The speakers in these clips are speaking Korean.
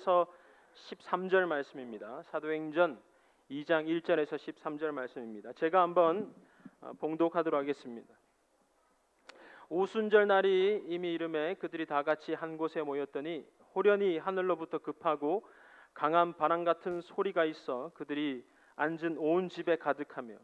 13절 말씀입니다. 사도행전 2장 1절에서 13절 말씀입니다. 제가 한번 봉독하도록 하겠습니다. 오순절 날이 이미 이르매 그들이 다 같이 한 곳에 모였더니 호련히 하늘로부터 급하고 강한 바람 같은 소리가 있어 그들이 앉은 온 집에 가득하며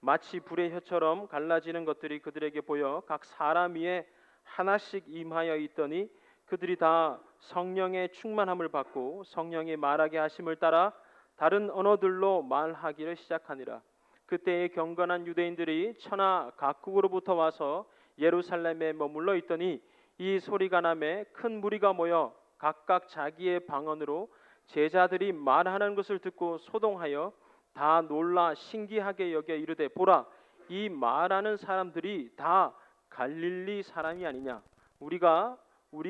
마치 불의 혀처럼 갈라지는 것들이 그들에게 보여 각 사람 위에 하나씩 임하여 있더니 그들이 다 성령의 충만함을 받고 성령이 말하게 하심을 따라 다른 언어들로 말하기를 시작하니라. 그때에 경건한 유대인들이 천하 각국으로부터 와서 예루살렘에 머물러 있더니 이 소리가 나매 큰 무리가 모여 각각 자기의 방언으로 제자들이 말하는 것을 듣고 소동하여 다 놀라 신기하게 여겨 이르되 보라, 이 말하는 사람들이 다 갈릴리 사람이 아니냐. 우리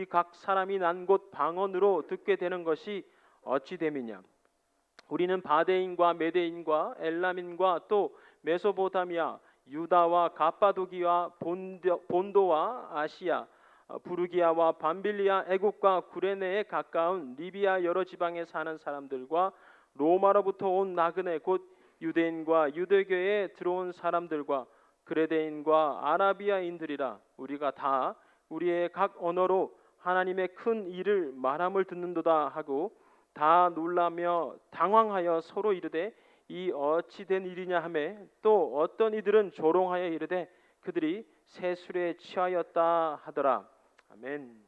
각 사람이 난 곳 방언으로 듣게 되는 것이 어찌 됨이냐. 우리는 바데인과 메데인과 엘람인과 또 메소포타미아, 유다와 갑바도기와 본도와 아시아, 부르기아와 밤빌리아, 애국과 구레네에 가까운 리비아 여러 지방에 사는 사람들과 로마로부터 온 나그네 곧 유대인과 유대교에 들어온 사람들과 그레데인과 아라비아인들이라. 우리가 다 우리의 각 언어로 하나님의 큰 일을 말함을 듣는도다 하고 다 놀라며 당황하여 서로 이르되 이 어찌 된 일이냐 하매 또 어떤 이들은 조롱하여 이르되 그들이 새 술에 취하였다 하더라. 아멘.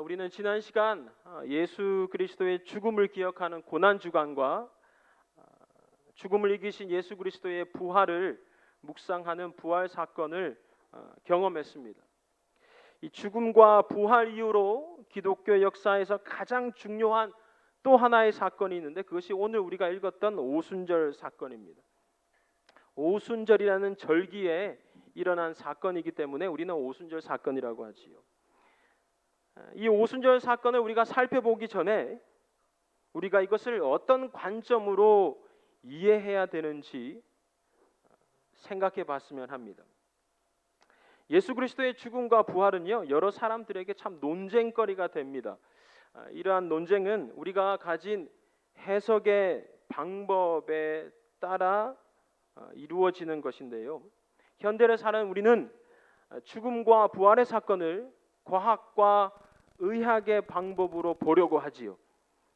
우리는 지난 시간 예수 그리스도의 죽음을 기억하는 고난 주간과 죽음을 이기신 예수 그리스도의 부활을 묵상하는 부활 사건을 경험했습니다. 이 죽음과 부활 이후로 기독교 역사에서 가장 중요한 또 하나의 사건이 있는데 그것이 오늘 우리가 읽었던 오순절 사건입니다. 오순절이라는 절기에 일어난 사건이기 때문에 우리는 오순절 사건이라고 하지요. 이 오순절 사건을 우리가 살펴보기 전에 우리가 이것을 어떤 관점으로 이해해야 되는지 생각해 봤으면 합니다. 예수 그리스도의 죽음과 부활은요, 여러 사람들에게 참 논쟁거리가 됩니다. 이러한 논쟁은 우리가 가진 해석의 방법에 따라 이루어지는 것인데요. 현대를 사는 우리는 죽음과 부활의 사건을 과학과 의학의 방법으로 보려고 하지요.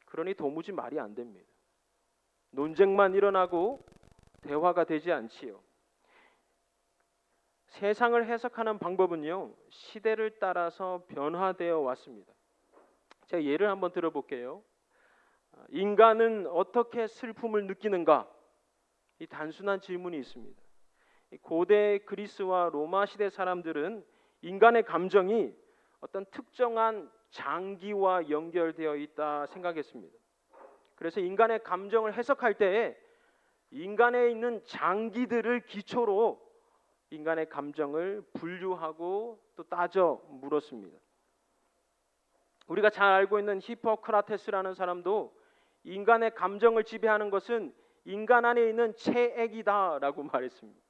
그러니 도무지 말이 안 됩니다. 논쟁만 일어나고 대화가 되지 않지요. 세상을 해석하는 방법은요, 시대를 따라서 변화되어 왔습니다. 제가 예를 한번 들어볼게요. 인간은 어떻게 슬픔을 느끼는가? 이 단순한 질문이 있습니다. 고대 그리스와 로마 시대 사람들은 인간의 감정이 어떤 특정한 장기와 연결되어 있다 생각했습니다. 그래서 인간의 감정을 해석할 때 인간에 있는 장기들을 기초로 인간의 감정을 분류하고 또 따져 물었습니다. 우리가 잘 알고 있는 히포크라테스라는 사람도 인간의 감정을 지배하는 것은 인간 안에 있는 체액이다라고 말했습니다.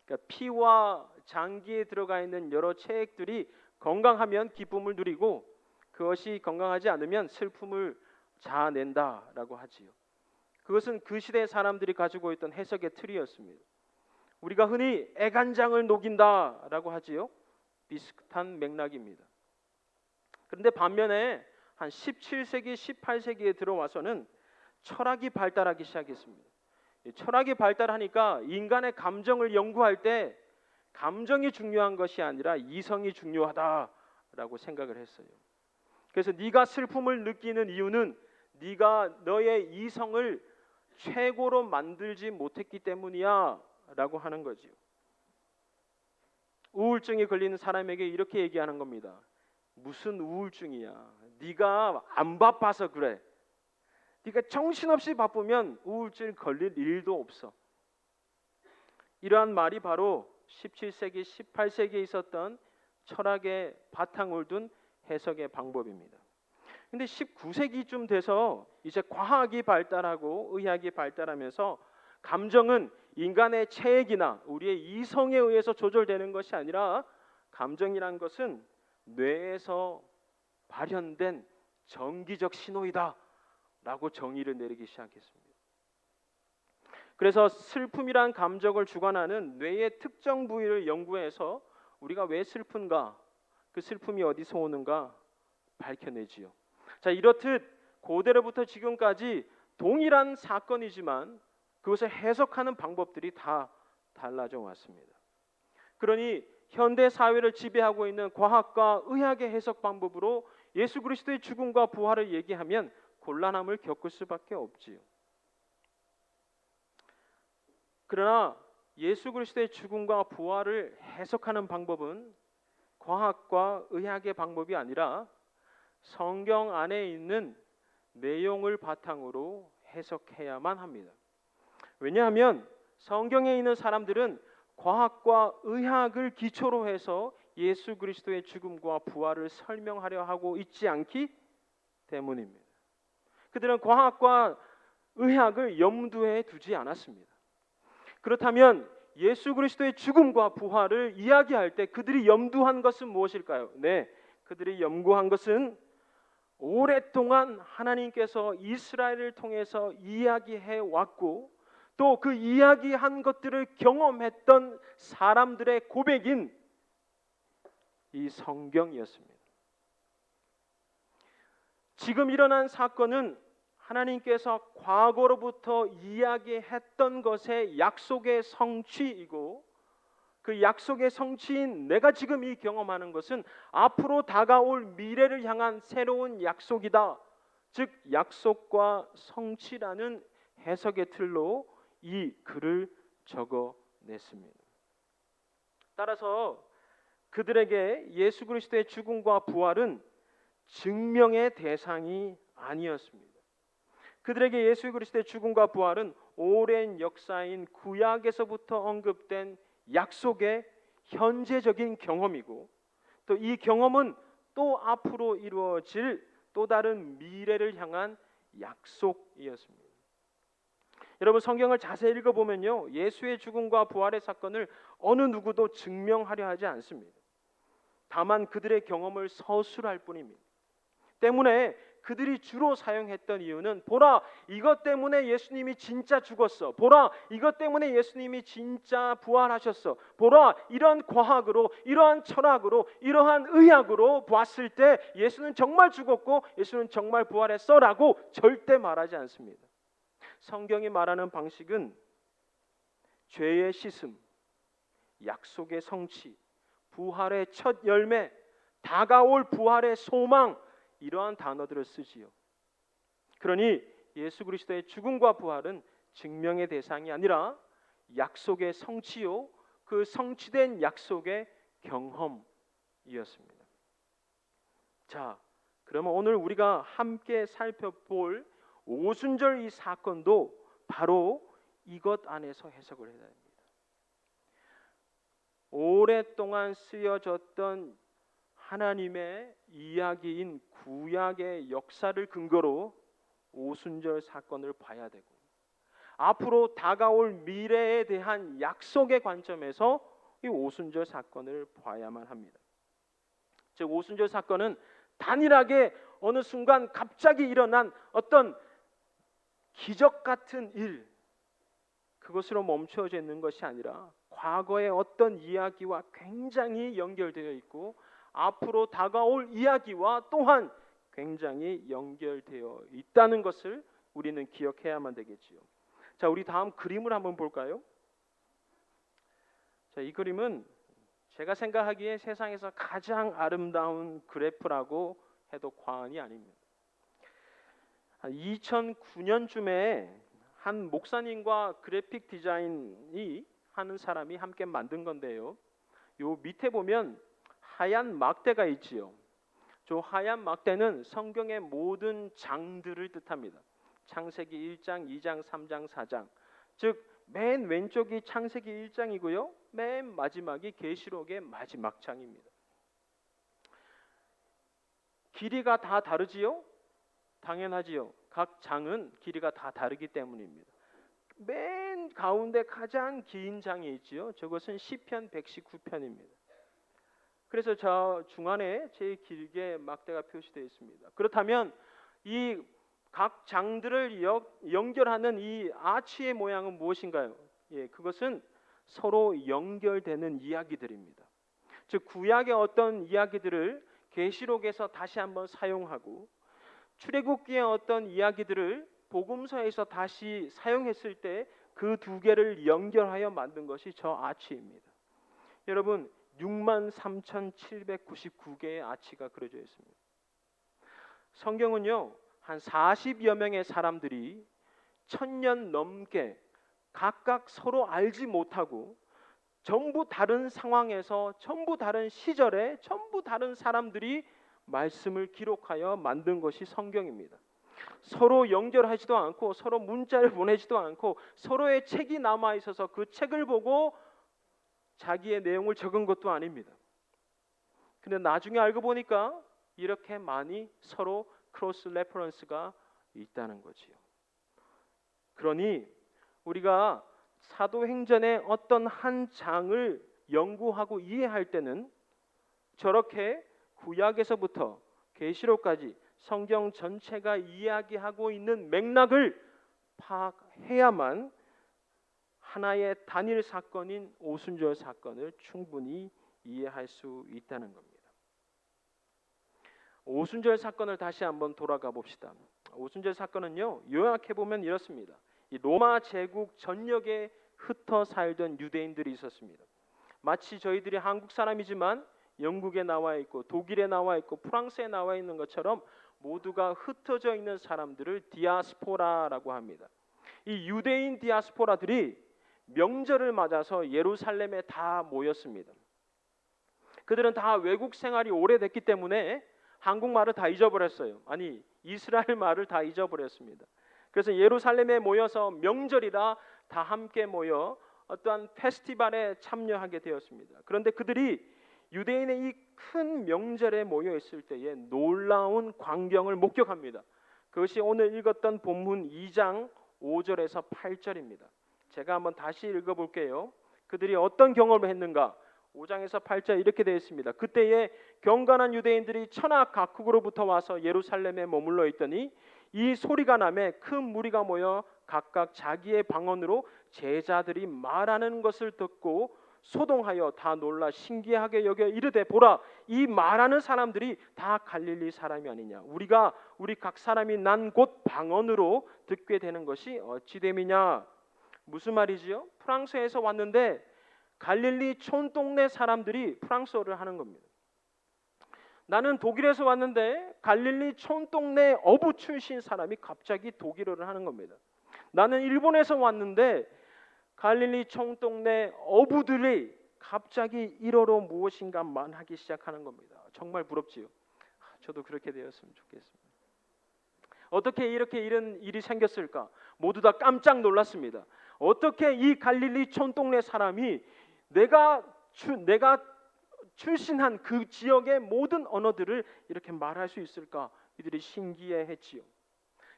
그러니까 피와 장기에 들어가 있는 여러 체액들이 건강하면 기쁨을 누리고 그것이 건강하지 않으면 슬픔을 자아낸다라고 하지요. 그것은 그 시대 사람들이 가지고 있던 해석의 틀이었습니다. 우리가 흔히 애간장을 녹인다라고 하지요. 비슷한 맥락입니다. 그런데 반면에 한 17세기, 18세기에 들어와서는 철학이 발달하기 시작했습니다. 철학이 발달하니까 인간의 감정을 연구할 때 감정이 중요한 것이 아니라 이성이 중요하다라고 생각을 했어요. 그래서 네가 슬픔을 느끼는 이유는 네가 너의 이성을 최고로 만들지 못했기 때문이야 라고 하는 거지요. 우울증이 걸리는 사람에게 이렇게 얘기하는 겁니다. 무슨 우울증이야? 네가 안 바빠서 그래. 네가 정신없이 바쁘면 우울증 걸릴 일도 없어. 이러한 말이 바로 17세기, 18세기에 있었던 철학의 바탕을 둔 해석의 방법입니다. 근데 19세기쯤 돼서 이제 과학이 발달하고 의학이 발달하면서 감정은 인간의 체액이나 우리의 이성에 의해서 조절되는 것이 아니라 감정이란 것은 뇌에서 발현된 정기적 신호이다라고 정의를 내리기 시작했습니다. 그래서 슬픔이란 감정을 주관하는 뇌의 특정 부위를 연구해서 우리가 왜 슬픈가, 그 슬픔이 어디서 오는가 밝혀내지요. 자, 이렇듯 고대로부터 지금까지 동일한 사건이지만 그것을 해석하는 방법들이 다 달라져 왔습니다. 그러니 현대 사회를 지배하고 있는 과학과 의학의 해석 방법으로 예수 그리스도의 죽음과 부활을 얘기하면 곤란함을 겪을 수밖에 없지요. 그러나 예수 그리스도의 죽음과 부활을 해석하는 방법은 과학과 의학의 방법이 아니라 성경 안에 있는 내용을 바탕으로 해석해야만 합니다. 왜냐하면 성경에 있는 사람들은 과학과 의학을 기초로 해서 예수 그리스도의 죽음과 부활을 설명하려 하고 있지 않기 때문입니다. 그들은 과학과 의학을 염두에 두지 않았습니다. 그렇다면 예수 그리스도의 죽음과 부활을 이야기할 때 그들이 염두한 것은 무엇일까요? 네, 그들이 염두한 것은 오랫동안 하나님께서 이스라엘을 통해서 이야기해 왔고 또 그 이야기한 것들을 경험했던 사람들의 고백인 이 성경이었습니다. 지금 일어난 사건은 하나님께서 과거로부터 이야기했던 것의 약속의 성취이고 그 약속의 성취인 내가 지금 이 경험하는 것은 앞으로 다가올 미래를 향한 새로운 약속이다. 즉 약속과 성취라는 해석의 틀로 이 글을 적어냈습니다. 따라서 그들에게 예수 그리스도의 죽음과 부활은 증명의 대상이 아니었습니다. 그들에게 예수 그리스도의 죽음과 부활은 오랜 역사인 구약에서부터 언급된 약속의 현재적인 경험이고 또 이 경험은 또 앞으로 이루어질 또 다른 미래를 향한 약속이었습니다. 여러분 성경을 자세히 읽어보면요 예수의 죽음과 부활의 사건을 어느 누구도 증명하려 하지 않습니다. 다만 그들의 경험을 서술할 뿐입니다. 때문에 그들이 주로 사용했던 이유는 보라 이것 때문에 예수님이 진짜 죽었어. 보라 이것 때문에 예수님이 진짜 부활하셨어. 보라 이런 과학으로 이러한 철학으로 이러한 의학으로 봤을 때 예수는 정말 죽었고 예수는 정말 부활했어 라고 절대 말하지 않습니다. 성경이 말하는 방식은 죄의 씻음, 약속의 성취, 부활의 첫 열매, 다가올 부활의 소망 이러한 단어들을 쓰지요. 그러니 예수 그리스도의 죽음과 부활은 증명의 대상이 아니라 약속의 성취요 그 성취된 약속의 경험이었습니다. 자, 그러면 오늘 우리가 함께 살펴볼 오순절 이 사건도 바로 이것 안에서 해석을 해야 됩니다. 오랫동안 쓰여졌던 하나님의 이야기인 구약의 역사를 근거로 오순절 사건을 봐야 되고 앞으로 다가올 미래에 대한 약속의 관점에서 이 오순절 사건을 봐야만 합니다. 즉 오순절 사건은 단일하게 어느 순간 갑자기 일어난 어떤 기적 같은 일 그것으로 멈춰져 있는 것이 아니라 과거의 어떤 이야기와 굉장히 연결되어 있고 앞으로 다가올 이야기와 또한 굉장히 연결되어 있다는 것을 우리는 기억해야만 되겠지요. 자, 우리 다음 그림을 한번 볼까요? 자, 이 그림은 제가 생각하기에 세상에서 가장 아름다운 그래프라고 해도 과언이 아닙니다. 2009년쯤에 한 목사님과 그래픽 디자인이 하는 사람이 함께 만든 건데요. 요 밑에 보면 하얀 막대가 있지요. 저 하얀 막대는 성경의 모든 장들을 뜻합니다. 창세기 1장, 2장, 3장, 4장. 즉 맨 왼쪽이 창세기 1장이고요. 맨 마지막이 계시록의 마지막 장입니다. 길이가 다 다르지요? 당연하지요. 각 장은 길이가 다 다르기 때문입니다. 맨 가운데 가장 긴 장이 있지요. 저것은 시편 119편입니다. 그래서 저 중안에 제일 길게 막대가 표시되어 있습니다. 그렇다면 이 각 장들을 연결하는 이 아치의 모양은 무엇인가요? 예, 그것은 서로 연결되는 이야기들입니다. 즉 구약의 어떤 이야기들을 계시록에서 다시 한번 사용하고 출애굽기의 어떤 이야기들을 복음서에서 다시 사용했을 때 그 두 개를 연결하여 만든 것이 저 아치입니다. 여러분 63,799개의 아치가 그려져 있습니다. 성경은요 한 40여 명의 사람들이 1000년 넘게 각각 서로 알지 못하고 전부 다른 상황에서 전부 다른 시절에 전부 다른 사람들이 말씀을 기록하여 만든 것이 성경입니다. 서로 연결하지도 않고 서로 문자를 보내지도 않고 서로의 책이 남아 있어서 그 책을 보고 자기의 내용을 적은 것도 아닙니다. 근데 나중에 알고 보니까 이렇게 많이 서로 크로스 레퍼런스가 있다는 거지요. 그러니 우리가 사도행전의 어떤 한 장을 연구하고 이해할 때는 저렇게 구약에서부터 계시록까지 성경 전체가 이야기하고 있는 맥락을 파악해야만 하나의 단일 사건인 오순절 사건을 충분히 이해할 수 있다는 겁니다. 오순절 사건을 다시 한번 돌아가 봅시다. 오순절 사건은요 요약해 보면 이렇습니다. 이 로마 제국 전역에 흩어 살던 유대인들이 있었습니다. 마치 저희들이 한국 사람이지만 영국에 나와 있고 독일에 나와 있고 프랑스에 나와 있는 것처럼 모두가 흩어져 있는 사람들을 디아스포라라고 합니다. 이 유대인 디아스포라들이 명절을 맞아서 예루살렘에 다 모였습니다. 그들은 다 외국 생활이 오래됐기 때문에 한국말을 다 잊어버렸어요. 아니 이스라엘 말을 다 잊어버렸습니다. 그래서 예루살렘에 모여서 명절이라 다 함께 모여 어떠한 페스티벌에 참여하게 되었습니다. 그런데 그들이 유대인의 이 큰 명절에 모여 있을 때에 놀라운 광경을 목격합니다. 그것이 오늘 읽었던 본문 2장 5절에서 8절입니다. 제가 한번 다시 읽어볼게요. 그들이 어떤 경험을 했는가? 5장에서 8절 이렇게 되어 있습니다. 그때에 경건한 유대인들이 천하 각국으로부터 와서 예루살렘에 머물러 있더니 이 소리가 나매 큰 무리가 모여 각각 자기의 방언으로 제자들이 말하는 것을 듣고 소동하여 다 놀라 신기하게 여겨 이르되 보라 이 말하는 사람들이 다 갈릴리 사람이 아니냐 우리가 우리 각 사람이 난 곧 방언으로 듣게 되는 것이 어찌 됨이냐. 무슨 말이지요? 프랑스에서 왔는데 갈릴리 촌동네 사람들이 프랑스어를 하는 겁니다. 나는 독일에서 왔는데 갈릴리 촌동네 어부 출신 사람이 갑자기 독일어를 하는 겁니다. 나는 일본에서 왔는데 갈릴리 촌동네 어부들이 갑자기 일어로 무엇인가 말하기 시작하는 겁니다. 정말 부럽지요. 저도 그렇게 되었으면 좋겠습니다. 어떻게 이렇게 이런 일이 생겼을까? 모두 다 깜짝 놀랐습니다. 어떻게 이 갈릴리 촌동네 사람이 내가 출신한 그 지역의 모든 언어들을 이렇게 말할 수 있을까? 이들이 신기해했지요.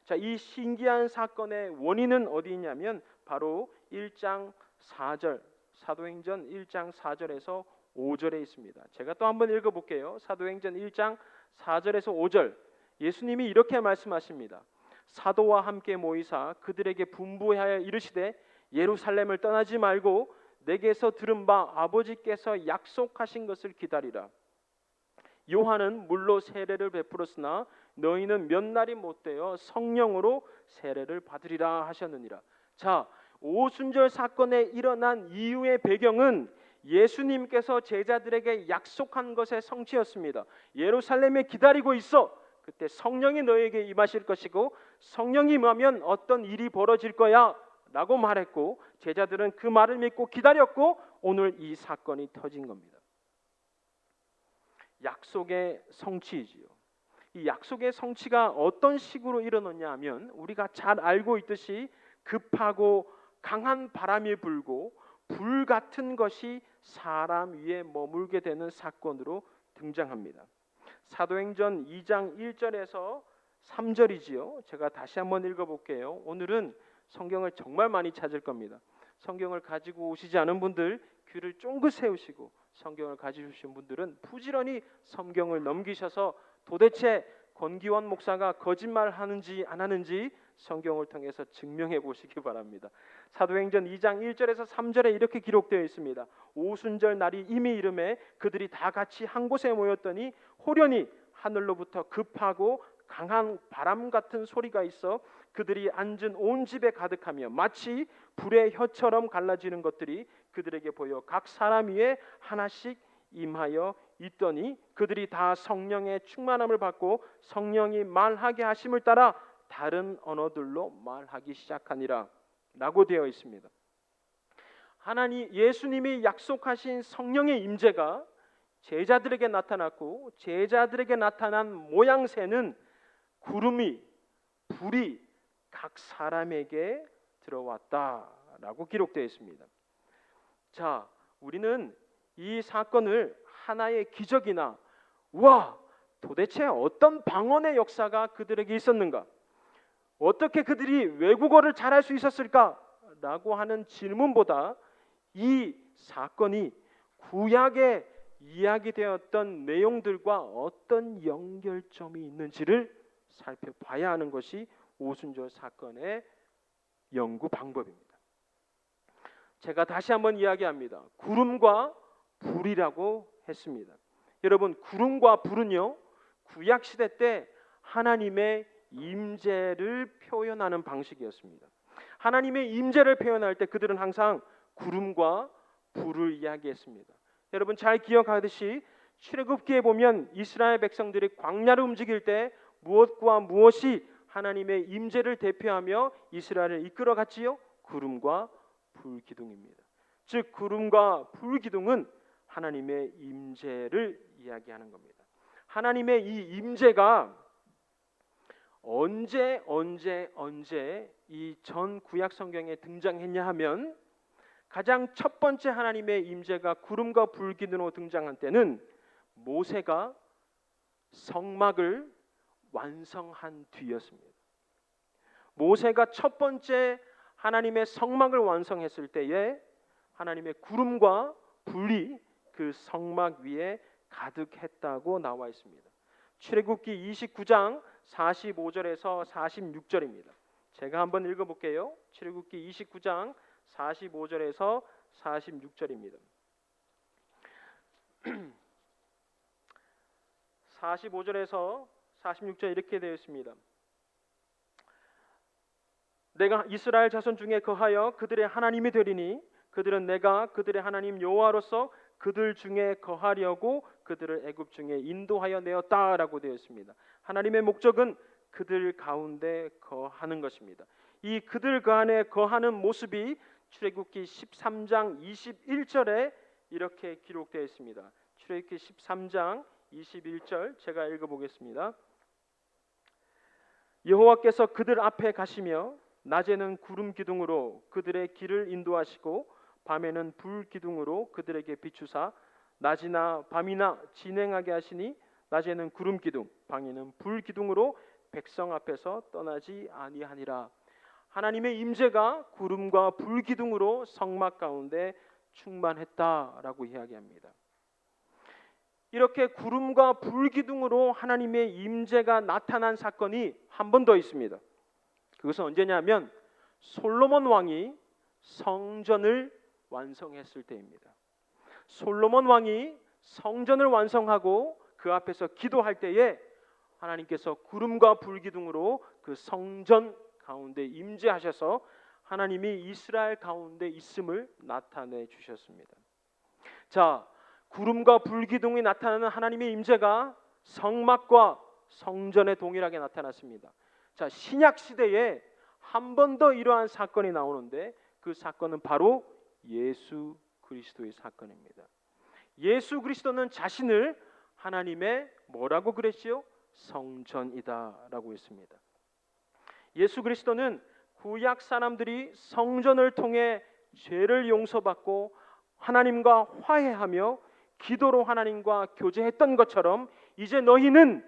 자, 이 신기한 사건의 원인은 어디 있냐면 바로 1장 4절 사도행전 1장 4절에서 5절에 있습니다. 제가 또 한번 읽어볼게요. 사도행전 1장 4절에서 5절 예수님이 이렇게 말씀하십니다. 사도와 함께 모이사 그들에게 분부하여 이르시되 예루살렘을 떠나지 말고 내게서 들은 바 아버지께서 약속하신 것을 기다리라. 요한은 물로 세례를 베풀었으나 너희는 몇 날이 못되어 성령으로 세례를 받으리라 하셨느니라. 자, 오순절 사건에 일어난 이유의 배경은 예수님께서 제자들에게 약속한 것의 성취였습니다. 예루살렘에 기다리고 있어. 그때 성령이 너에게 임하실 것이고 성령이 임하면 어떤 일이 벌어질 거야 라고 말했고 제자들은 그 말을 믿고 기다렸고 오늘 이 사건이 터진 겁니다. 약속의 성취이지요. 이 약속의 성취가 어떤 식으로 일어났냐 하면 우리가 잘 알고 있듯이 급하고 강한 바람이 불고 불 같은 것이 사람 위에 머물게 되는 사건으로 등장합니다. 사도행전 2장 1절에서 3절이지요. 제가 다시 한번 읽어볼게요. 오늘은 성경을 정말 많이 찾을 겁니다. 성경을 가지고 오시지 않은 분들 귀를 쫑긋 세우시고 성경을 가지신 분들은 부지런히 성경을 넘기셔서 도대체 권기원 목사가 거짓말하는지 안 하는지 성경을 통해서 증명해 보시기 바랍니다. 사도행전 2장 1절에서 3절에 이렇게 기록되어 있습니다. 오순절 날이 이미 이름에 그들이 다 같이 한 곳에 모였더니 호련히 하늘로부터 급하고 강한 바람 같은 소리가 있어 그들이 앉은 온 집에 가득하며 마치 불의 혀처럼 갈라지는 것들이 그들에게 보여 각 사람 위에 하나씩 임하여 있더니 그들이 다 성령의 충만함을 받고 성령이 말하게 하심을 따라 다른 언어들로 말하기 시작하니라 라고 되어 있습니다. 예수님이 약속하신 성령의 임재가 제자들에게 나타났고 제자들에게 나타난 모양새는 구름이 불이 각 사람에게 들어왔다라고 기록되어 있습니다. 자, 우리는 이 사건을 하나의 기적이나 와 도대체 어떤 방언의 역사가 그들에게 있었는가, 어떻게 그들이 외국어를 잘할 수 있었을까라고 하는 질문보다 이 사건이 구약에 이야기되었던 내용들과 어떤 연결점이 있는지를 살펴봐야 하는 것이 오순절 사건의 연구 방법입니다. 제가 다시 한번 이야기합니다. 구름과 불이라고 했습니다. 여러분, 구름과 불은요, 구약 시대 때 하나님의 임재를 표현하는 방식이었습니다. 하나님의 임재를 표현할 때 그들은 항상 구름과 불을 이야기했습니다. 여러분 잘 기억하듯이 출애굽기에 보면 이스라엘 백성들이 광야를 움직일 때 무엇과 무엇이 하나님의 임재를 대표하며 이스라엘을 이끌어갔지요? 구름과 불기둥입니다. 즉 구름과 불기둥은 하나님의 임재를 이야기하는 겁니다. 하나님의 이 임재가 언제 이 전 구약 성경에 등장했냐 하면 가장 첫 번째 하나님의 임재가 구름과 불기둥으로 등장한 때는 모세가 성막을 완성한 뒤였습니다. 모세가 첫 번째 하나님의 성막을 완성했을 때에 하나님의 구름과 불이 그 성막 위에 가득했다고 나와 있습니다. 출애굽기 29장 45절에서 46절입니다. 제가 한번 읽어볼게요. 출애굽기 29장 45절에서 46절입니다. 45절에서 46절 이렇게 되어 있습니다. 내가 이스라엘 자손 중에 거하여 그들의 하나님이 되리니 그들은 내가 그들의 하나님 여호와로서 그들 중에 거하려고 그들을 애굽 중에 인도하여 내었다라고 되어 있습니다. 하나님의 목적은 그들 가운데 거하는 것입니다. 이 그들 그 안에 거하는 모습이 출애굽기 13장 21절에 이렇게 기록되어 있습니다. 출애굽기 13장 21절 제가 읽어보겠습니다. 여호와께서 그들 앞에 가시며 낮에는 구름 기둥으로 그들의 길을 인도하시고 밤에는 불 기둥으로 그들에게 비추사 낮이나 밤이나 진행하게 하시니 낮에는 구름 기둥 밤에는 불 기둥으로 백성 앞에서 떠나지 아니하니라. 하나님의 임재가 구름과 불 기둥으로 성막 가운데 충만했다라고 이야기합니다. 이렇게 구름과 불 기둥으로 하나님의 임재가 나타난 사건이 한 번 더 있습니다. 그것은 언제냐면 솔로몬 왕이 성전을 완성했을 때입니다. 솔로몬 왕이 성전을 완성하고 그 앞에서 기도할 때에 하나님께서 구름과 불 기둥으로 그 성전 가운데 임재하셔서 하나님이 이스라엘 가운데 있음을 나타내 주셨습니다. 자, 구름과 불 기둥이 나타나는 하나님의 임재가 성막과 성전에 동일하게 나타났습니다. 자, 신약 시대에 한 번 더 이러한 사건이 나오는데 그 사건은 바로 예수 그리스도의 사건입니다. 예수 그리스도는 자신을 하나님의 뭐라고 그랬지요? 성전이다라고 했습니다. 예수 그리스도는 구약 사람들이 성전을 통해 죄를 용서받고 하나님과 화해하며 기도로 하나님과 교제했던 것처럼 이제 너희는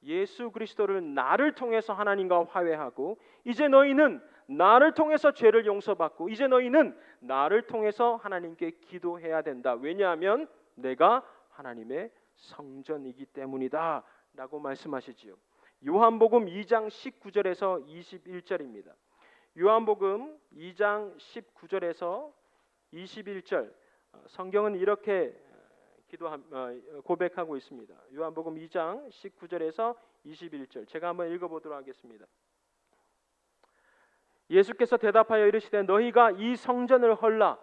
예수 그리스도를 나를 통해서 하나님과 화해하고 이제 너희는 나를 통해서 죄를 용서받고 이제 너희는 나를 통해서 하나님께 기도해야 된다. 왜냐하면 내가 하나님의 성전이기 때문이다 라고 말씀하시지요. 요한복음 2장 19절에서 21절입니다. 요한복음 2장 19절에서 21절, 성경은 이렇게 고백하고 있습니다. 요한복음 2장 19절에서 21절, 제가 한번 읽어보도록 하겠습니다. 예수께서 대답하여 이르시되 너희가 이 성전을 헐라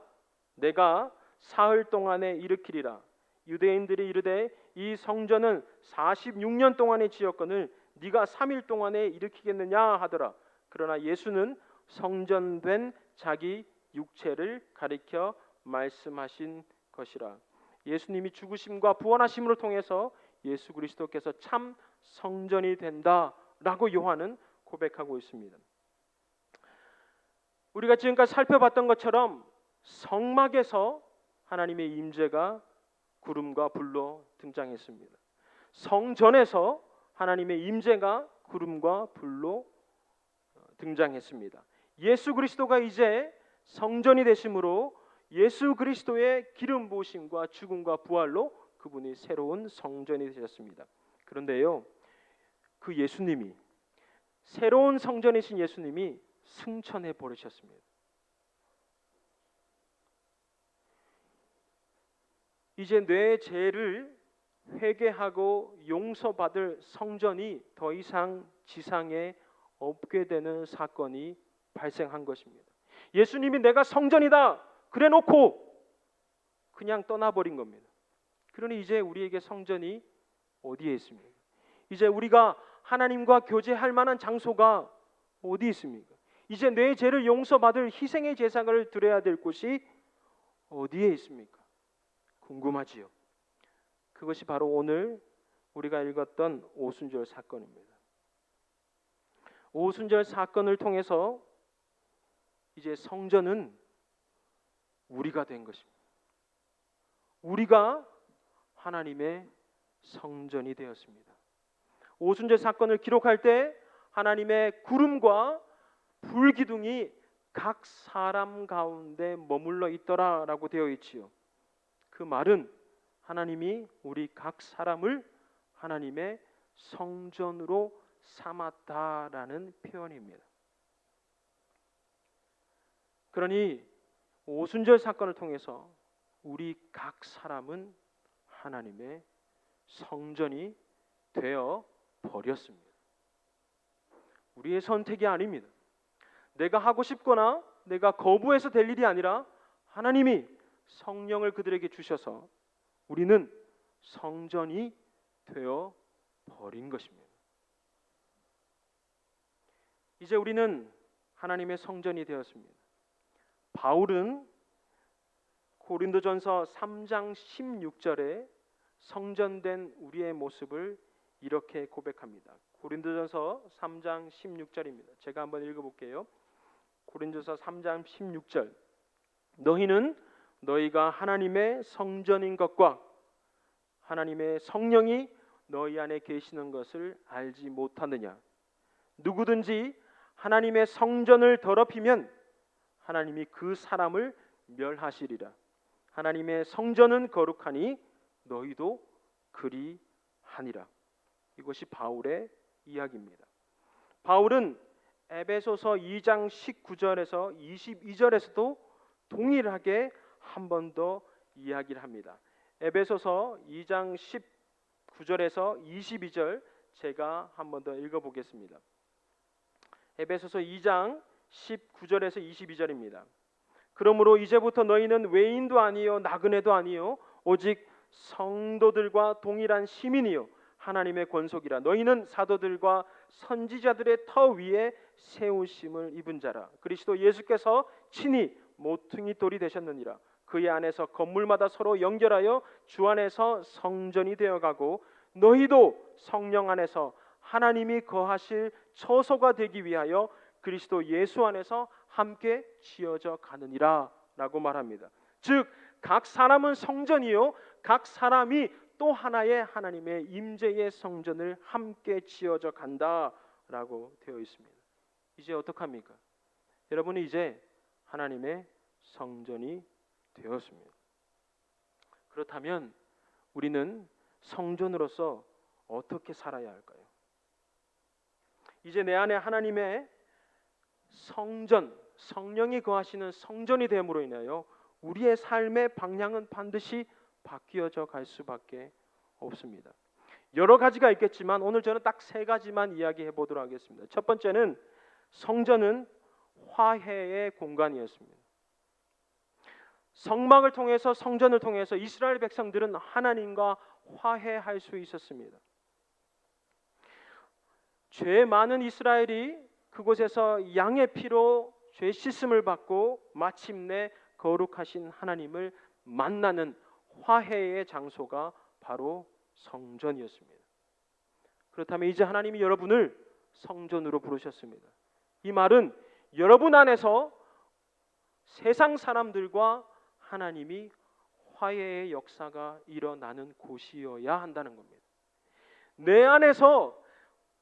내가 사흘 동안에 일으키리라. 유대인들이 이르되 이 성전은 46년 동안에 지었거늘 네가 3일 동안에 일으키겠느냐 하더라. 그러나 예수는 성전된 자기 육체를 가리켜 말씀하신 것이라. 예수님이 죽으심과 부활하심을 통해서 예수 그리스도께서 참 성전이 된다라고 요한은 고백하고 있습니다. 우리가 지금까지 살펴봤던 것처럼 성막에서 하나님의 임재가 구름과 불로 등장했습니다. 성전에서 하나님의 임재가 구름과 불로 등장했습니다. 예수 그리스도가 이제 성전이 되심으로 예수 그리스도의 기름 부으심과 죽음과 부활로 그분이 새로운 성전이 되셨습니다. 그런데요, 그 예수님이, 새로운 성전이신 예수님이 승천해 버리셨습니다. 이제 내 죄를 회개하고 용서받을 성전이 더 이상 지상에 없게 되는 사건이 발생한 것입니다. 예수님이 내가 성전이다 그래 놓고 그냥 떠나버린 겁니다. 그러니 이제 우리에게 성전이 어디에 있습니까? 이제 우리가 하나님과 교제할 만한 장소가 어디 있습니까? 이제 내 죄를 용서받을 희생의 제사를 드려야 될 곳이 어디에 있습니까? 궁금하지요. 그것이 바로 오늘 우리가 읽었던 오순절 사건입니다. 오순절 사건을 통해서 이제 성전은 우리가 된 것입니다. 우리가 하나님의 성전이 되었습니다. 오순절 사건을 기록할 때 하나님의 구름과 불기둥이 각 사람 가운데 머물러 있더라라고 되어 있지요. 그 말은 하나님이 우리 각 사람을 하나님의 성전으로 삼았다라는 표현입니다. 그러니 오순절 사건을 통해서 우리 각 사람은 하나님의 성전이 되어 버렸습니다. 우리의 선택이 아닙니다. 내가 하고 싶거나 내가 거부해서 될 일이 아니라 하나님이 성령을 그들에게 주셔서 우리는 성전이 되어 버린 것입니다. 이제 우리는 하나님의 성전이 되었습니다. 바울은 고린도전서 3장 16절에 성전된 우리의 모습을 이렇게 고백합니다. 고린도전서 3장 16절입니다. 제가 한번 읽어볼게요. 고린도전서 3장 16절, 너희는 너희가 하나님의 성전인 것과 하나님의 성령이 너희 안에 계시는 것을 알지 못하느냐. 누구든지 하나님의 성전을 더럽히면 하나님이 그 사람을 멸하시리라. 하나님의 성전은 거룩하니 너희도 그리하니라. 이것이 바울의 이야기입니다. 바울은 에베소서 2장 19절에서 22절에서도 동일하게 한 번 더 이야기를 합니다. 에베소서 2장 19절에서 22절 제가 한 번 더 읽어보겠습니다. 에베소서 2장 19절에서 22절입니다. 그러므로 이제부터 너희는 외인도 아니요 나그네도 아니요 오직 성도들과 동일한 시민이요 하나님의 권속이라. 너희는 사도들과 선지자들의 터 위에 세우심을 입은 자라. 그리스도 예수께서 친히 모퉁이 돌이 되셨느니라. 그의 안에서 건물마다 서로 연결하여 주 안에서 성전이 되어가고 너희도 성령 안에서 하나님이 거하실 처소가 되기 위하여 그리스도 예수 안에서 함께 지어져 가느니라 라고 말합니다. 즉 각 사람은 성전이요 각 사람이 또 하나의 하나님의 임재의 성전을 함께 지어져 간다라고 되어 있습니다. 이제 어떡합니까? 여러분이 이제 하나님의 성전이 되었습니다. 그렇다면 우리는 성전으로서 어떻게 살아야 할까요? 이제 내 안에 하나님의 성전, 성령이 거하시는 성전이 됨으로 인하여 우리의 삶의 방향은 반드시 바뀌어져 갈 수밖에 없습니다. 여러 가지가 있겠지만 오늘 저는 딱 세 가지만 이야기해 보도록 하겠습니다. 첫 번째는 성전은 화해의 공간이었습니다. 성막을 통해서, 성전을 통해서 이스라엘 백성들은 하나님과 화해할 수 있었습니다. 죄 많은 이스라엘이 그곳에서 양의 피로 죄 씻음을 받고 마침내 거룩하신 하나님을 만나는 화해의 장소가 바로 성전이었습니다. 그렇다면 이제 하나님이 여러분을 성전으로 부르셨습니다. 이 말은 여러분 안에서 세상 사람들과 하나님이 화해의 역사가 일어나는 곳이어야 한다는 겁니다. 내 안에서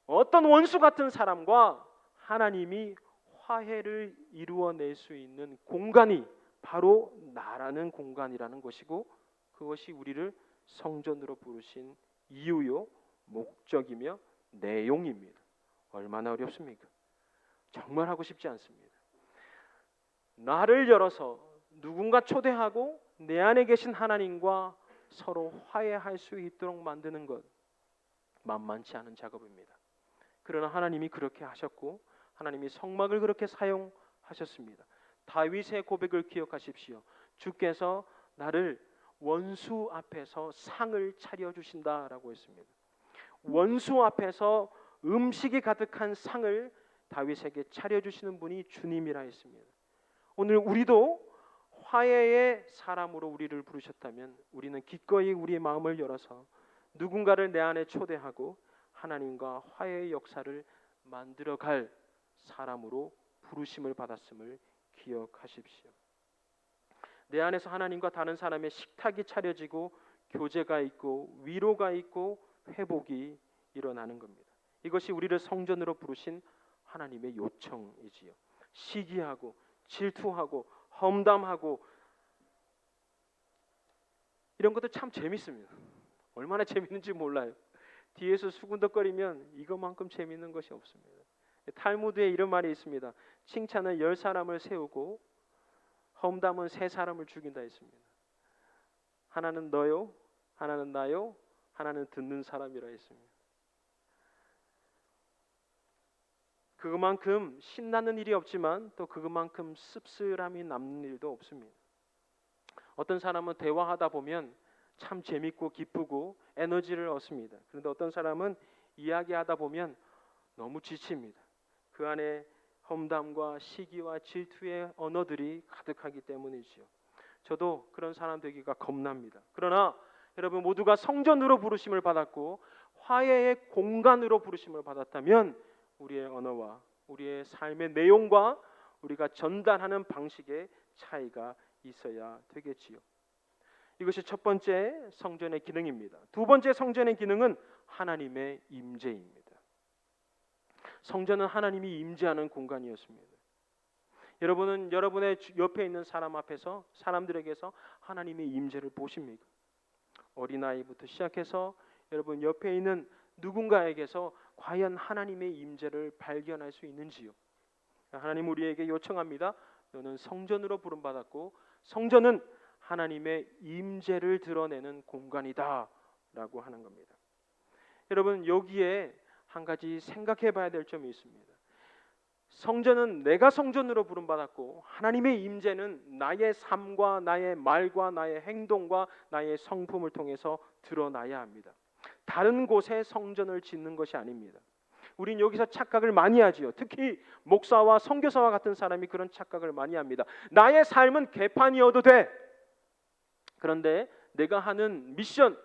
어떤 원수 같은 사람과 하나님이 화해를 이루어낼 수 있는 공간이 바로 나라는 공간이라는 것이고, 그것이 우리를 성전으로 부르신 이유요, 목적이며 내용입니다. 얼마나 어렵습니까? 정말 하고 싶지 않습니다. 나를 열어서 누군가 초대하고 내 안에 계신 하나님과 서로 화해할 수 있도록 만드는 것, 만만치 않은 작업입니다. 그러나 하나님이 그렇게 하셨고 하나님이 성막을 그렇게 사용하셨습니다. 다윗의 고백을 기억하십시오. 주께서 나를 원수 앞에서 상을 차려주신다라고 했습니다. 원수 앞에서 음식이 가득한 상을 다윗에게 차려주시는 분이 주님이라 했습니다. 오늘 우리도 화해의 사람으로 우리를 부르셨다면 우리는 기꺼이 우리의 마음을 열어서 누군가를 내 안에 초대하고 하나님과 화해의 역사를 만들어갈 사람으로 부르심을 받았음을 기억하십시오. 내 안에서 하나님과 다른 사람의 식탁이 차려지고 교제가 있고 위로가 있고 회복이 일어나는 겁니다. 이것이 우리를 성전으로 부르신 하나님의 요청이지요. 시기하고 질투하고 험담하고 이런 것도 참 재밌습니다. 얼마나 재밌는지 몰라요. 뒤에서 수군덕거리면 이것만큼 재밌는 것이 없습니다. 탈무드에 이런 말이 있습니다. 칭찬은 10사람을 세우고 험담은 3사람을 죽인다 했습니다. 하나는 너요, 하나는 나요, 하나는 듣는 사람이라 했습니다. 그것만큼 신나는 일이 없지만 또 그것만큼 씁쓸함이 남는 일도 없습니다. 어떤 사람은 대화하다 보면 참 재밌고 기쁘고 에너지를 얻습니다. 그런데 어떤 사람은 이야기하다 보면 너무 지칩니다. 그 안에 험담과 시기와 질투의 언어들이 가득하기 때문이지요. 저도 그런 사람 되기가 겁납니다. 그러나 여러분 모두가 성전으로 부르심을 받았고 화해의 공간으로 부르심을 받았다면 우리의 언어와 우리의 삶의 내용과 우리가 전달하는 방식의 차이가 있어야 되겠지요. 이것이 첫 번째 성전의 기능입니다. 두 번째 성전의 기능은 하나님의 임재입니다. 성전은 하나님이 임재하는 공간이었습니다. 여러분은 여러분의 옆에 있는 사람 앞에서 사람들에게서 하나님의 임재를 보십니까? 어린아이부터 시작해서 여러분 옆에 있는 누군가에게서 과연 하나님의 임재를 발견할 수 있는지요? 하나님 우리에게 요청합니다. 너는 성전으로 부름받았고 성전은 하나님의 임재를 드러내는 공간이다 라고 하는 겁니다. 여러분 여기에 한 가지 생각해 봐야 될 점이 있습니다. 성전은 내가 성전으로 부름받았고 하나님의 임재는 나의 삶과 나의 말과 나의 행동과 나의 성품을 통해서 드러나야 합니다. 다른 곳에 성전을 짓는 것이 아닙니다. 우린 여기서 착각을 많이 하지요. 특히 목사와 선교사와 같은 사람이 그런 착각을 많이 합니다. 나의 삶은 개판이어도 돼. 그런데 내가 하는 미션,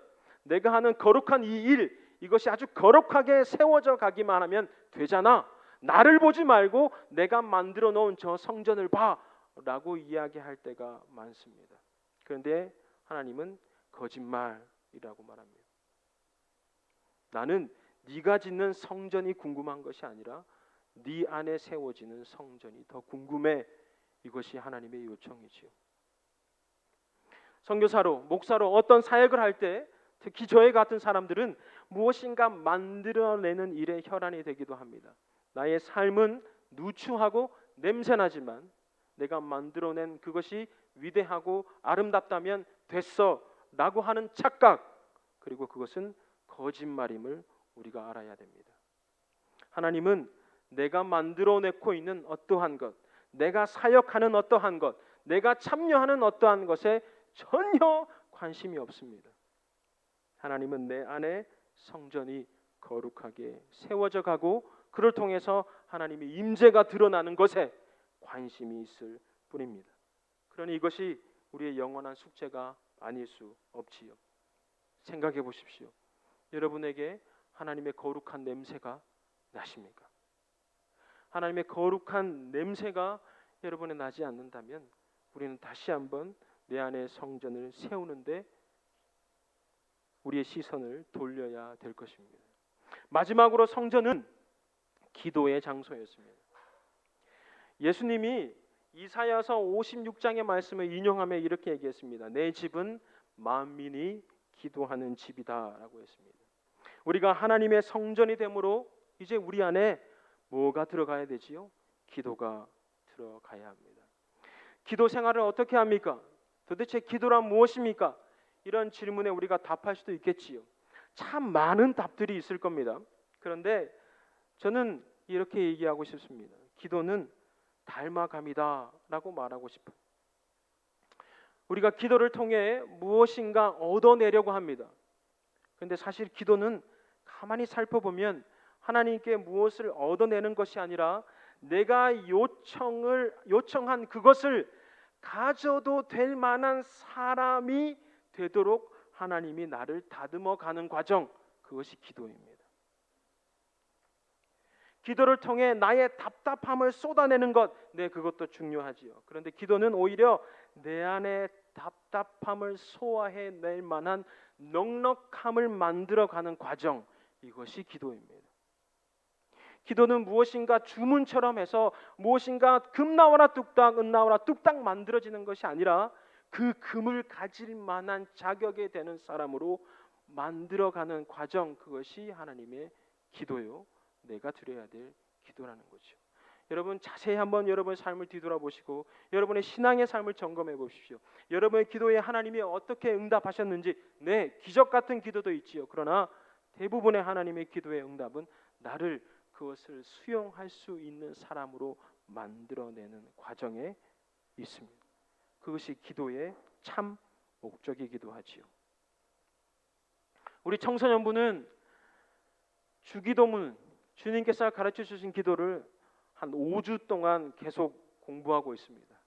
내가 하는 거룩한 이 일, 이것이 아주 거룩하게 세워져 가기만 하면 되잖아. 나를 보지 말고 내가 만들어 놓은 저 성전을 봐 라고 이야기할 때가 많습니다. 그런데 하나님은 거짓말이라고 말합니다. 나는 네가 짓는 성전이 궁금한 것이 아니라 네 안에 세워지는 성전이 더 궁금해. 이것이 하나님의 요청이지요. 선교사로, 목사로 어떤 사역을 할 때 특히 저희 같은 사람들은 무엇인가 만들어내는 일에 혈안이 되기도 합니다. 나의 삶은 누추하고 냄새나지만 내가 만들어낸 그것이 위대하고 아름답다면 됐어 라고 하는 착각, 그리고 그것은 거짓말임을 우리가 알아야 됩니다. 하나님은 내가 만들어내고 있는 어떠한 것, 내가 사역하는 어떠한 것, 내가 참여하는 어떠한 것에 전혀 관심이 없습니다. 하나님은 내 안에 성전이 거룩하게 세워져 가고 그를 통해서 하나님의 임재가 드러나는 것에 관심이 있을 뿐입니다. 그러니 이것이 우리의 영원한 숙제가 아닐 수 없지요. 생각해 보십시오. 여러분에게 하나님의 거룩한 냄새가 나십니까? 하나님의 거룩한 냄새가 여러분에 나지 않는다면 우리는 다시 한번 내 안에 성전을 세우는데 우리의 시선을 돌려야 될 것입니다. 마지막으로 성전은 기도의 장소였습니다. 예수님이 이사야서 56장의 말씀을 인용하며 이렇게 얘기했습니다. 내 집은 만민이 기도하는 집이다 라고 했습니다. 우리가 하나님의 성전이 되므로 이제 우리 안에 뭐가 들어가야 되지요? 기도가 들어가야 합니다. 기도 생활을 어떻게 합니까? 도대체 기도란 무엇입니까? 이런 질문에 우리가 답할 수도 있겠지요. 참 많은 답들이 있을 겁니다. 그런데 저는 이렇게 얘기하고 싶습니다. 기도는 닮아감이다 라고 말하고 싶어요. 우리가 기도를 통해 무엇인가 얻어내려고 합니다. 그런데 사실 기도는 가만히 살펴보면 하나님께 무엇을 얻어내는 것이 아니라 내가 요청한 그것을 가져도 될 만한 사람이 되도록 하나님이 나를 다듬어 가는 과정, 그것이 기도입니다. 기도를 통해 나의 답답함을 쏟아내는 것, 그것도 중요하지요. 그런데 기도는 오히려 내 안에 답답함을 소화해낼 만한 넉넉함을 만들어가는 과정, 이것이 기도입니다. 기도는 무엇인가 주문처럼 해서 무엇인가 금 나와라 뚝딱, 은 나와라 뚝딱 만들어지는 것이 아니라 그 금을 가질 만한 자격이 되는 사람으로 만들어가는 과정, 그것이 하나님의 기도요, 내가 드려야 될 기도라는 거죠. 여러분 자세히 한번 여러분의 삶을 뒤돌아보시고 여러분의 신앙의 삶을 점검해 보십시오. 여러분의 기도에 하나님이 어떻게 응답하셨는지, 기적 같은 기도도 있지요. 그러나 대부분의 하나님의 기도의 응답은 나를 그것을 수용할 수 있는 사람으로 만들어내는 과정에 있습니다. 그것이 기도의 참 목적이기도 하지요. 우리 청소년부는 주기도문, 주님께서 가르쳐 주신 기도를 한 5주 동안 계속 공부하고 있습니다.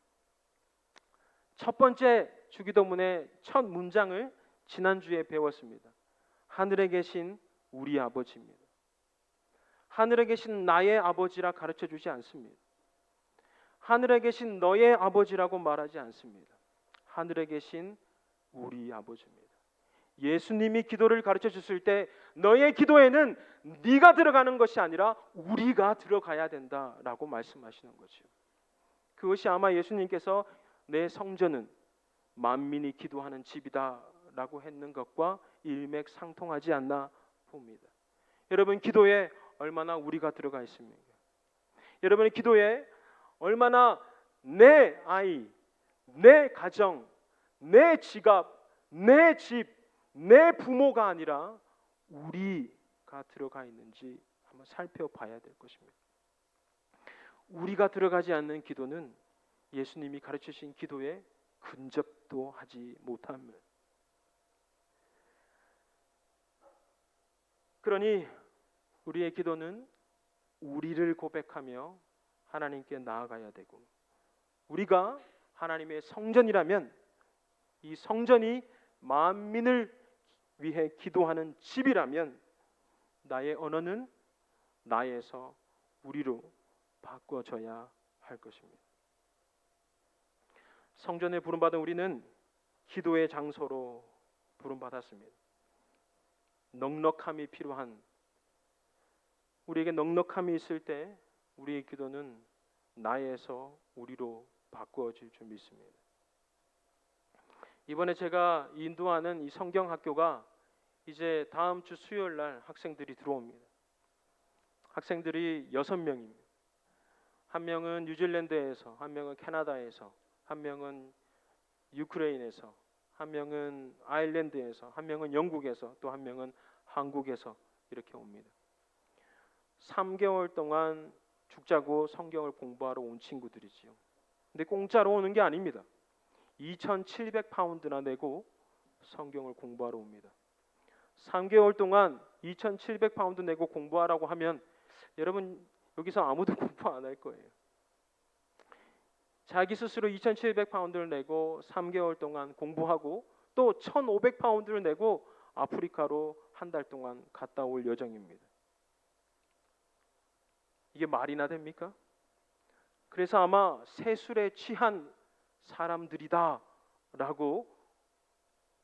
첫 번째 주기도문의 첫 문장을 지난주에 배웠습니다. 하늘에 계신 우리 아버지입니다. 하늘에 계신 나의 아버지라 가르쳐 주지 않습니다. 하늘에 계신 너의 아버지라고 말하지 않습니다. 하늘에 계신 우리 아버지입니다. 예수님이 기도를 가르쳐 주실 때 너의 기도에는 네가 들어가는 것이 아니라 우리가 들어가야 된다라고 말씀하시는 거죠. 그것이 아마 예수님께서 내 성전은 만민이 기도하는 집이다라고 했는 것과 일맥상통하지 않나 봅니다. 여러분 기도에 얼마나 우리가 들어가 있습니까? 여러분의 기도에 얼마나 내 아이, 내 가정, 내 지갑, 내 집, 내 부모가 아니라 우리가 들어가 있는지 한번 살펴봐야 될 것입니다. 우리가 들어가지 않는 기도는 예수님이 가르치신 기도에 근접도 하지 못합니다. 그러니 우리의 기도는 우리를 고백하며 하나님께 나아가야 되고, 우리가 하나님의 성전이라면 이 성전이 만민을 위해 기도하는 집이라면 나의 언어는 나에서 우리로 바꿔져야 할 것입니다. 성전에 부름받은 우리는 기도의 장소로 부름받았습니다. 넉넉함이 필요한, 우리에게 넉넉함이 있을 때 우리의 기도는 나에서 우리로 바꾸어질 줄 믿습니다. 이번에 제가 인도하는 이 성경학교가 이제 다음 주 수요일 날 학생들이 들어옵니다. 학생들이 6명입니다. 한 명은 뉴질랜드에서, 한 명은 캐나다에서, 한 명은 유크레인에서, 한 명은 아일랜드에서, 한 명은 영국에서, 또 한 명은 한국에서 이렇게 옵니다. 3개월 동안 죽자고 성경을 공부하러 온 친구들이지요. 근데 공짜로 오는 게 아닙니다. 2,700파운드나 내고 성경을 공부하러 옵니다. 3개월 동안 2,700파운드 내고 공부하라고 하면 여러분 여기서 아무도 공부 안 할 거예요. 자기 스스로 2,700파운드를 내고 3개월 동안 공부하고 또 1,500파운드를 내고 아프리카로 한 달 동안 갔다 올 예정입니다. 이게 말이나 됩니까? 그래서 아마 세술에 취한 사람들이다라고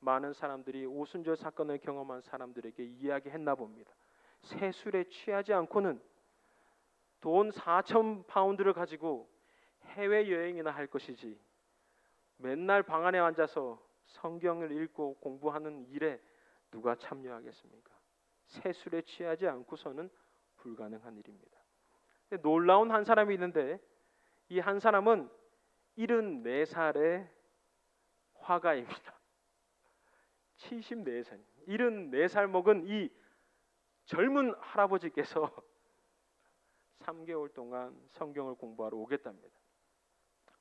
많은 사람들이 오순절 사건을 경험한 사람들에게 이야기했나 봅니다. 세술에 취하지 않고는 돈 4,000파운드를 가지고 해외여행이나 할 것이지 맨날 방 안에 앉아서 성경을 읽고 공부하는 일에 누가 참여하겠습니까? 세술에 취하지 않고서는 불가능한 일입니다. 놀라운 한 사람이 있는데 이 한 사람은 74살의 화가입니다. 74살, 74살 먹은 이 젊은 할아버지께서 3개월 동안 성경을 공부하러 오겠답니다.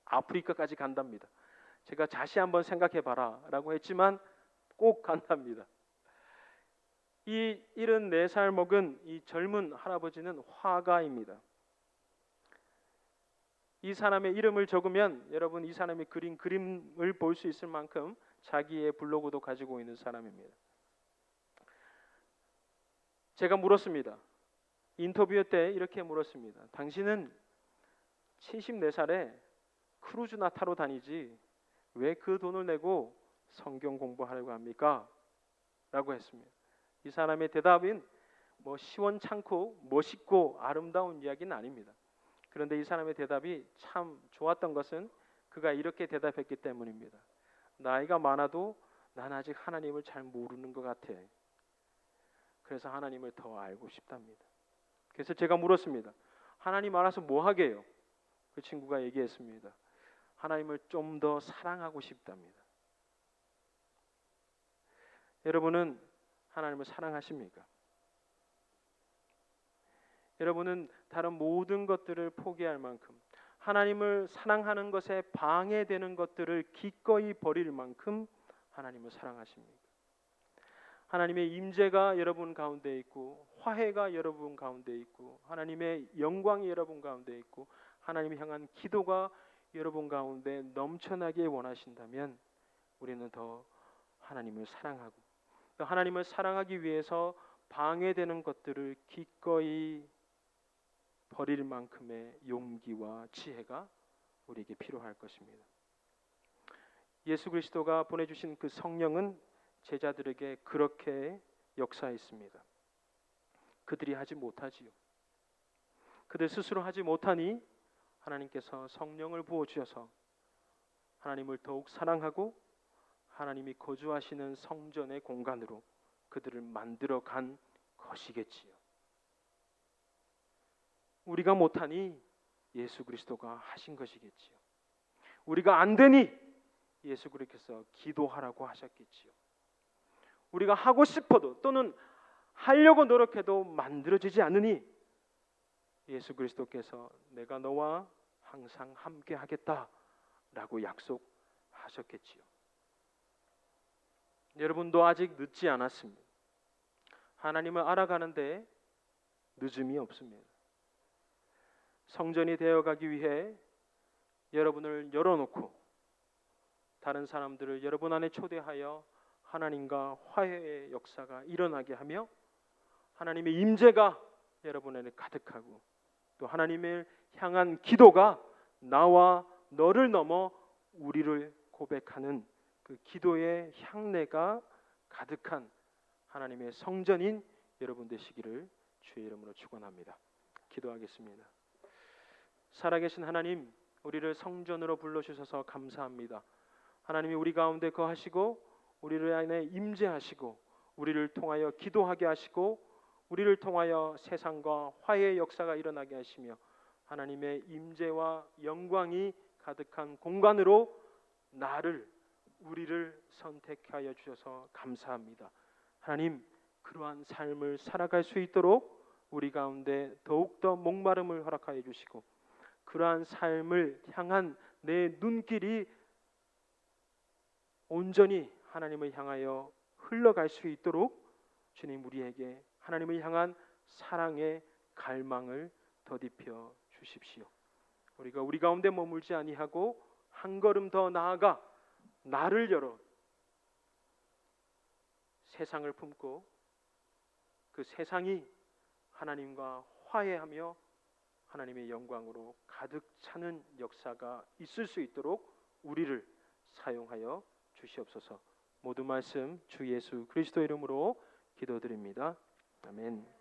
아프리카까지 간답니다. 제가 다시 한번 생각해 봐라 라고 했지만 꼭 간답니다. 이 74살 먹은 이 젊은 할아버지는 화가입니다. 이 사람의 이름을 적으면 여러분 이 사람이 그린 그림을 볼 수 있을 만큼 자기의 블로그도 가지고 있는 사람입니다. 제가 물었습니다. 인터뷰 때 이렇게 물었습니다. 당신은 74살에 크루즈나 타러 다니지 왜 그 돈을 내고 성경 공부하려고 합니까? 라고 했습니다. 이 사람의 대답은 뭐 시원찮고 멋있고 아름다운 이야기는 아닙니다. 그런데 이 사람의 대답이 참 좋았던 것은 그가 이렇게 대답했기 때문입니다. 나이가 많아도 난 아직 하나님을 잘 모르는 것 같아. 그래서 하나님을 더 알고 싶답니다. 그래서 제가 물었습니다. 하나님 알아서 뭐 하게요? 그 친구가 얘기했습니다. 하나님을 좀 더 사랑하고 싶답니다. 여러분은 하나님을 사랑하십니까? 여러분은 다른 모든 것들을 포기할 만큼 하나님을 사랑하는 것에 방해되는 것들을 기꺼이 버릴 만큼 하나님을 사랑하십니까? 하나님의 임재가 여러분 가운데 있고 화해가 여러분 가운데 있고 하나님의 영광이 여러분 가운데 있고 하나님을 향한 기도가 여러분 가운데 넘쳐나게 원하신다면 우리는 더 하나님을 사랑하고 또 하나님을 사랑하기 위해서 방해되는 것들을 기꺼이 버릴 만큼의 용기와 지혜가 우리에게 필요할 것입니다. 예수 그리스도가 보내주신 그 성령은 제자들에게 그렇게 역사했습니다. 그들이 하지 못하지요. 그들 스스로 하지 못하니 하나님께서 성령을 부어주셔서 하나님을 더욱 사랑하고 하나님이 거주하시는 성전의 공간으로 그들을 만들어 간 것이겠지요. 우리가 못하니 예수 그리스도가 하신 것이겠지요. 우리가 안 되니 예수 그리스도께서 기도하라고 하셨겠지요. 우리가 하고 싶어도 또는 하려고 노력해도 만들어지지 않으니 예수 그리스도께서 내가 너와 항상 함께 하겠다라고 약속하셨겠지요. 여러분도 아직 늦지 않았습니다. 하나님을 알아가는데 늦음이 없습니다. 성전이 되어가기 위해 여러분을 열어놓고 다른 사람들을 여러분 안에 초대하여 하나님과 화해의 역사가 일어나게 하며 하나님의 임재가 여러분 안에 가득하고 또 하나님을 향한 기도가 나와 너를 넘어 우리를 고백하는 그 기도의 향내가 가득한 하나님의 성전인 여러분 되시기를 주의 이름으로 축원합니다. 기도하겠습니다. 살아계신 하나님, 우리를 성전으로 불러주셔서 감사합니다. 하나님이 우리 가운데 거하시고 우리를 안에 임재하시고 우리를 통하여 기도하게 하시고 우리를 통하여 세상과 화해의 역사가 일어나게 하시며 하나님의 임재와 영광이 가득한 공간으로 우리를 선택하여 주셔서 감사합니다. 하나님, 그러한 삶을 살아갈 수 있도록 우리 가운데 더욱더 목마름을 허락하여 주시고 그러한 삶을 향한 내 눈길이 온전히 하나님을 향하여 흘러갈 수 있도록 주님 우리에게 하나님을 향한 사랑의 갈망을 더딥혀 주십시오. 우리가 우리 가운데 머물지 아니하고 한 걸음 더 나아가 나를 열어 세상을 품고 그 세상이 하나님과 화해하며 하나님의 영광으로 가득 차는 역사가 있을 수 있도록 우리를 사용하여 주시옵소서. 모든 말씀 주 예수 그리스도 이름으로 기도드립니다. 아멘.